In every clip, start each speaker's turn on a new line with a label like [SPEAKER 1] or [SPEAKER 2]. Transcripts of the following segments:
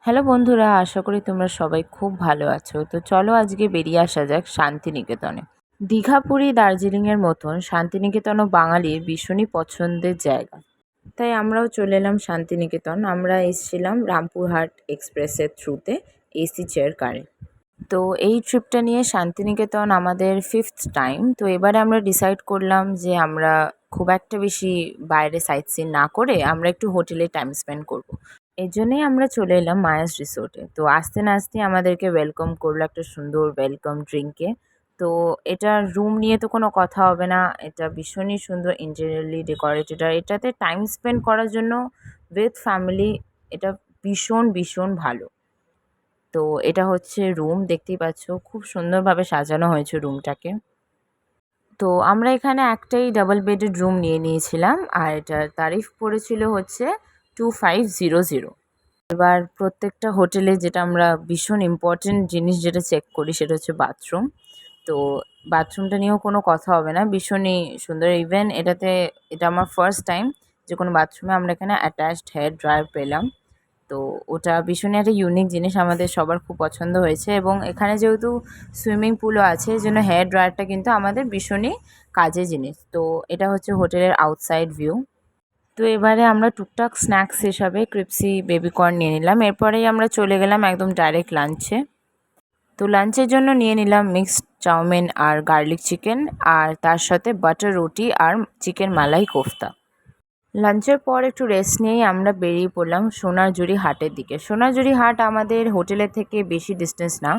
[SPEAKER 1] Hello বন্ধুরা, আশা করি তোমরা সবাই খুব ভালো আছো। তো চলো আজকে বেরিয়ে আসা যাক শান্তিনিকেতনে। দীঘা, পুরী, দার্জিলিংয়ের মতন শান্তিনিকেতনও বাঙালির ভীষণই পছন্দের জায়গা। তাই আমরাও চলে এলাম শান্তিনিকেতন। আমরা এসেছিলাম রামপুরহাট এক্সপ্রেসের থ্রুতে এসি চেয়ার কারে। তো এই ট্রিপটা নিয়ে শান্তিনিকেতন আমাদের ফিফথ টাইম। তো এবারে আমরা ডিসাইড করলাম যে আমরা খুব একটা বেশি বাইরে সাইট সিন না করে আমরা একটু হোটেলে টাইম স্পেন্ড করব। এই জন্যেই আমরা চলে এলাম মায়াস রিসোর্টে। তো আসতে না আসতেই আমাদেরকে ওয়েলকাম করলো একটা সুন্দর ওয়েলকাম ড্রিঙ্কে। তো এটার রুম নিয়ে তো কোনো কথা হবে না, এটা ভীষণই সুন্দর ইন্টেরিয়রলি ডেকোরেটেড। আর এটাতে টাইম স্পেন্ড করার জন্য উইথ ফ্যামিলি এটা ভীষণ ভীষণ ভালো। তো এটা হচ্ছে রুম, দেখতেই পাচ্ছ খুব সুন্দরভাবে সাজানো হয়েছে রুমটাকে। তো আমরা এখানে একটাই ডাবল বেডেড রুম নিয়ে নিয়েছিলাম আর এটার তারিফ পড়েছিল হচ্ছে 2500। এবার প্রত্যেকটা হোটেলে যেটা আমরা ভীষণ ইম্পর্টেন্ট জিনিস যেটা চেক করি সেটা হচ্ছে বাথরুম। তো বাথরুমটা নিয়েও কোনো কথা হবে না, ভীষণই সুন্দর। ইভেন এটা আমার ফার্স্ট টাইম যে কোনো বাথরুমে আমরা এখানে অ্যাটাচড হেয়ার ড্রায়ার পেলাম। তো ওটা ভীষণই একটা ইউনিক জিনিস, আমাদের সবার খুব পছন্দ হয়েছে। এবং এখানে যেহেতু সুইমিং পুলও আছে এই জন্য হেয়ার ড্রায়ারটা কিন্তু আমাদের ভীষণই কাজের জিনিস। তো এটা হচ্ছে হোটেলের আউটসাইড ভিউ। তো এবারে আমরা টুকটাক স্ন্যাক্স হিসাবে ক্রিপসি বেবিকর্ন নিয়ে নিলাম। এরপরেই আমরা চলে গেলাম একদম ডাইরেক্ট লাঞ্চে। তো লাঞ্চের জন্য নিয়ে নিলাম মিক্সড চাউমিন আর গার্লিক চিকেন, আর তার সাথে বাটার রুটি আর চিকেন মালাই কোফতা। লাঞ্চের পর একটু রেস্ট নিয়েই আমরা বেরিয়ে পড়লাম সোনাঝুরি হাটের দিকে। সোনাঝুরি হাট আমাদের হোটেলের থেকে বেশি ডিস্টেন্স না,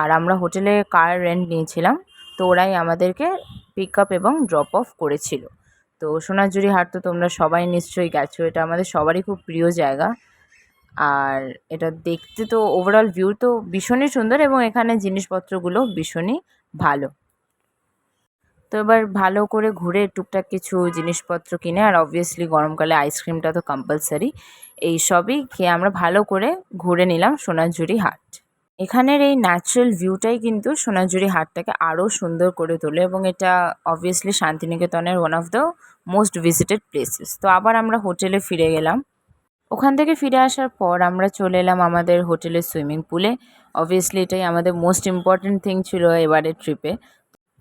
[SPEAKER 1] আর আমরা হোটেলে কার রেন্ট নিয়েছিলাম, তো ওরাই আমাদেরকে পিক আপ এবং ড্রপ অফ করেছিল। তো সোনাঝুরি হাট তো তোমরা সবাই নিশ্চয়ই গেছো, এটা আমাদের সবারই খুব প্রিয় জায়গা। আর এটা দেখতে তো ওভারঅল ভিউ তো ভীষণই সুন্দর এবং এখানে জিনিসপত্রগুলো ভীষণই ভালো। তো এবার ভালো করে ঘুরে টুকটাক কিছু জিনিসপত্র কিনে, আর অবভিয়াসলি গরমকালে আইসক্রিমটা তো কম্পালসারি, এই সবই খেয়ে আমরা ভালো করে ঘুরে নিলাম সোনাঝুরি হাট। এখানের এই ন্যাচারাল ভিউটাই কিন্তু সোনাঝুরি হাটটাকে আরও সুন্দর করে তোলে এবং এটা অবভিয়াসলি শান্তিনিকেতনের one of the most visited places. তো আবার আমরা হোটেলে ফিরে গেলাম। ওখান থেকে ফিরে আসার পর আমরা চলে এলাম আমাদের হোটেলের সুইমিং পুলে। অবভিয়াসলি এটাই আমাদের মোস্ট ইম্পর্ট্যান্ট থিং ছিল এবারের ট্রিপে।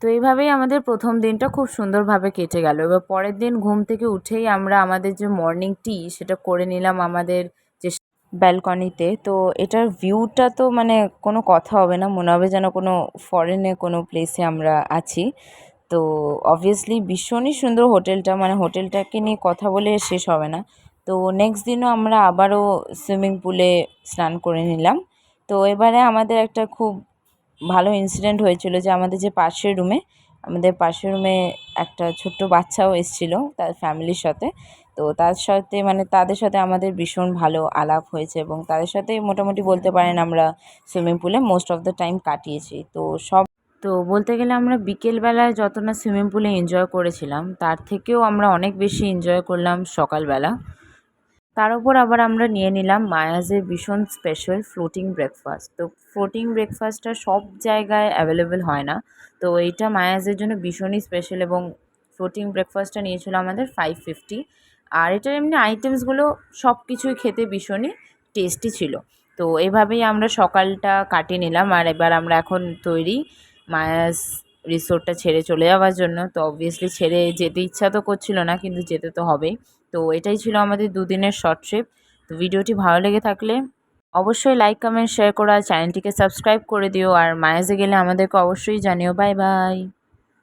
[SPEAKER 1] তো এইভাবেই আমাদের প্রথম দিনটা খুব সুন্দরভাবে কেটে গেল। এবার পরের দিন ঘুম থেকে উঠেই আমরা আমাদের যে মর্নিং টি সেটা করে নিলাম আমাদের যে ব্যালকনিতে। তো এটার ভিউটা তো মানে কোনো কথা হবে না, মনে হবে যেন কোনো ফরেনে কোনো প্লেসে আমরা আছি। তো অবভিয়াসলি ভীষণই সুন্দর হোটেলটা, মানে হোটেলটাকে নিয়ে কথা বলে শেষ হবে না। তো নেক্সট দিনও আমরা আবারও সুইমিং পুলে স্নান করে নিলাম। তো এবারে আমাদের একটা খুব ভালো ইনসিডেন্ট হয়েছিল যে আমাদের পাশের রুমে একটা ছোট্ট বাচ্চাও এসেছিলো তার ফ্যামিলির সাথে। তো তাদের সাথে আমাদের ভীষণ ভালো আলাপ হয়েছে এবং তাদের সাথে মোটামুটি বলতে পারেন আমরা সুইমিং পুলে মোস্ট অফ দ্য টাইম কাটিয়েছি। তো বলতে গেলে আমরা বিকেলবেলায় যত না সুইমিং পুলে এনজয় করেছিলাম তার থেকেও আমরা অনেক বেশি এনজয় করলাম সকালবেলা। তার উপর আবার আমরা নিয়ে নিলাম মায়াজের ভীষণ স্পেশাল ফ্লোটিং ব্রেকফাস্ট। তো ফ্লোটিং ব্রেকফাস্টটা সব জায়গায় অ্যাভেলেবেল হয় না, তো এইটা মায়াজের জন্য ভীষণই স্পেশাল। এবং ফ্লোটিং ব্রেকফাস্টটা নিয়েছিল আমাদের 550। আর এটার এমনি আইটেমসগুলো সব কিছুই খেতে ভীষণই টেস্টি ছিল। তো এভাবেই আমরা সকালটা কাটিয়ে নিলাম, আর এবার আমরা এখন তৈরি মায়াস রিসোর্টটা ছেড়ে চলে যাওয়ার জন্য। তো অবভিয়াসলি ছেড়ে যেতে ইচ্ছা তো করছিল না, কিন্তু যেতে তো হবেই। তো এটাই ছিল আমাদের দুদিনের শর্ট ট্রিপ। তো ভিডিওটি ভালো লেগে থাকলে অবশ্যই লাইক কমেন্ট শেয়ার করো, আর চ্যানেলটিকে সাবস্ক্রাইব করে দিও। আর মায়াজে গেলে আমাদেরকে অবশ্যই জানিও। Bye bye.